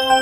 Can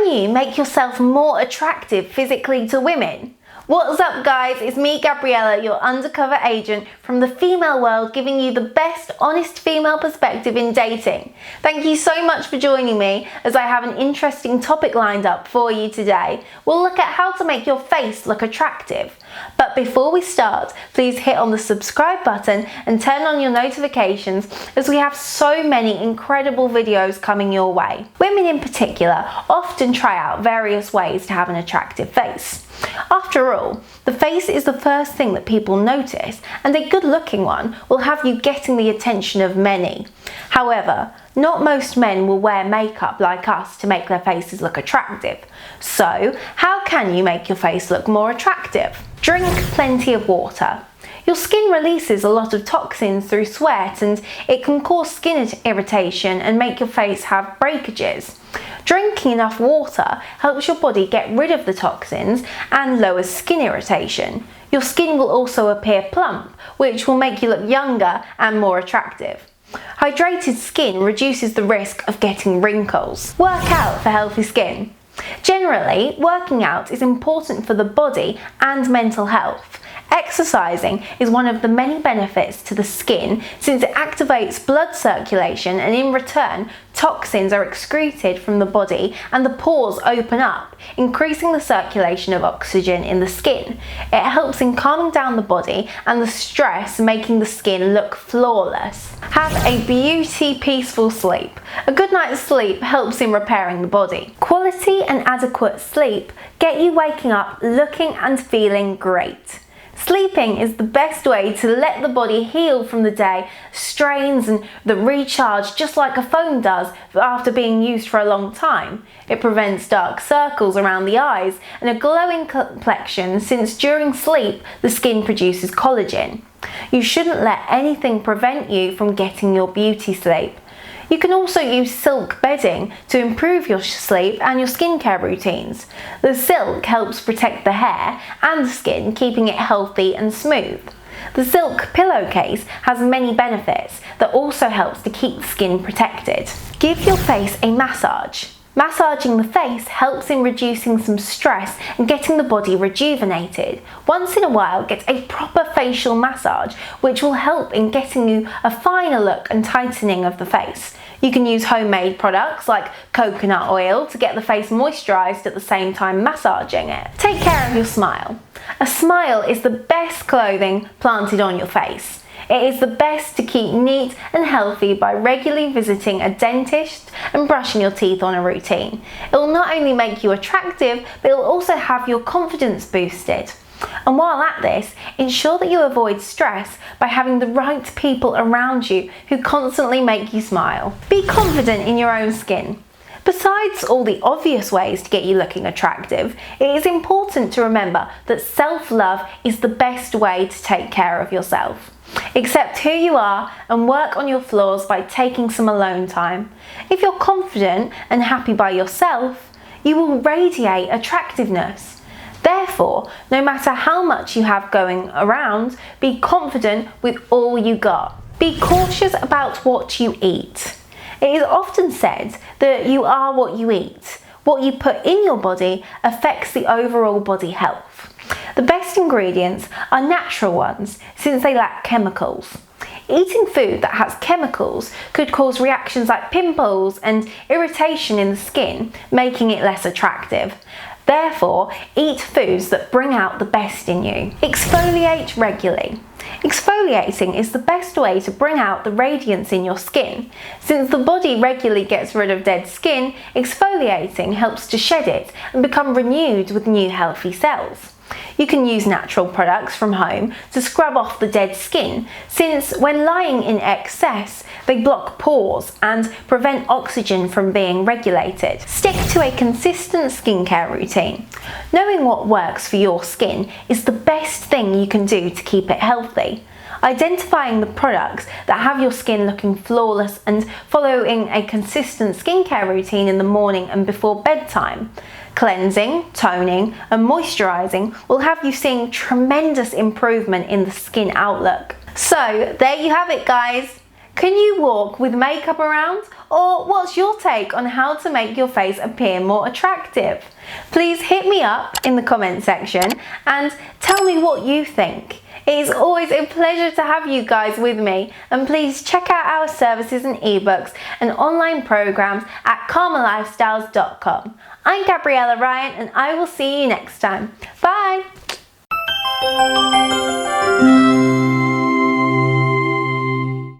you make yourself more attractive physically to women? What's up guys, it's me Gabriella, your undercover agent from the female world, giving you the best honest female perspective in dating. Thank you so much for joining me as I have an interesting topic lined up for you today. We'll look at how to make your face look attractive. But before we start, please hit on the subscribe button and turn on your notifications as we have so many incredible videos coming your way. Women in particular often try out various ways to have an attractive face. After all, the face is the first thing that people notice, and a good-looking one will have you getting the attention of many. However, not most men will wear makeup like us to make their faces look attractive. So, how can you make your face look more attractive? Drink plenty of water. Your skin releases a lot of toxins through sweat, and it can cause skin irritation and make your face have breakages. Drinking enough water helps your body get rid of the toxins and lowers skin irritation. Your skin will also appear plump, which will make you look younger and more attractive. Hydrated skin reduces the risk of getting wrinkles. Work out for healthy skin. Generally, working out is important for the body and mental health. Exercising is one of the many benefits to the skin since it activates blood circulation, and in return, toxins are excreted from the body and the pores open up, increasing the circulation of oxygen in the skin. It helps in calming down the body and the stress, making the skin look flawless. Have a beauty, peaceful sleep. A good night's sleep helps in repairing the body. Quality and adequate sleep get you waking up looking and feeling great. Sleeping is the best way to let the body heal from the day, strains and the recharge, just like a phone does after being used for a long time. It prevents dark circles around the eyes and a glowing complexion, since during sleep the skin produces collagen. You shouldn't let anything prevent you from getting your beauty sleep. You can also use silk bedding to improve your sleep and your skincare routines. The silk helps protect the hair and the skin, keeping it healthy and smooth. The silk pillowcase has many benefits that also helps to keep the skin protected. Give your face a massage. Massaging the face helps in reducing some stress and getting the body rejuvenated. Once in a while, get a proper facial massage, which will help in getting you a finer look and tightening of the face. You can use homemade products like coconut oil to get the face moisturised at the same time massaging it. Take care of your smile. A smile is the best clothing planted on your face. It is the best to keep neat and healthy by regularly visiting a dentist and brushing your teeth on a routine. It will not only make you attractive, but it will also have your confidence boosted. And while at this, ensure that you avoid stress by having the right people around you who constantly make you smile. Be confident in your own skin. Besides all the obvious ways to get you looking attractive, it is important to remember that self-love is the best way to take care of yourself. Accept who you are and work on your flaws by taking some alone time. If you're confident and happy by yourself, you will radiate attractiveness. Therefore, no matter how much you have going around, be confident with all you got. Be cautious about what you eat. It is often said that you are what you eat. What you put in your body affects the overall body health. The best ingredients are natural ones, since they lack chemicals. Eating food that has chemicals could cause reactions like pimples and irritation in the skin, making it less attractive. Therefore, eat foods that bring out the best in you. Exfoliate regularly. Exfoliating is the best way to bring out the radiance in your skin. Since the body regularly gets rid of dead skin, exfoliating helps to shed it and become renewed with new healthy cells. You can use natural products from home to scrub off the dead skin, since when lying in excess, they block pores and prevent oxygen from being regulated. Stick to a consistent skincare routine. Knowing what works for your skin is the best thing you can do to keep it healthy. Identifying the products that have your skin looking flawless and following a consistent skincare routine in the morning and before bedtime. Cleansing, toning and moisturising will have you seeing tremendous improvement in the skin outlook. So there you have it, guys. Can you walk with makeup around? Or what's your take on how to make your face appear more attractive? Please hit me up in the comment section and tell me what you think. It is always a pleasure to have you guys with me, and please check out our services and ebooks and online programs at calmerlifestyles.com. I'm Gabriella Ryan and I will see you next time. Bye!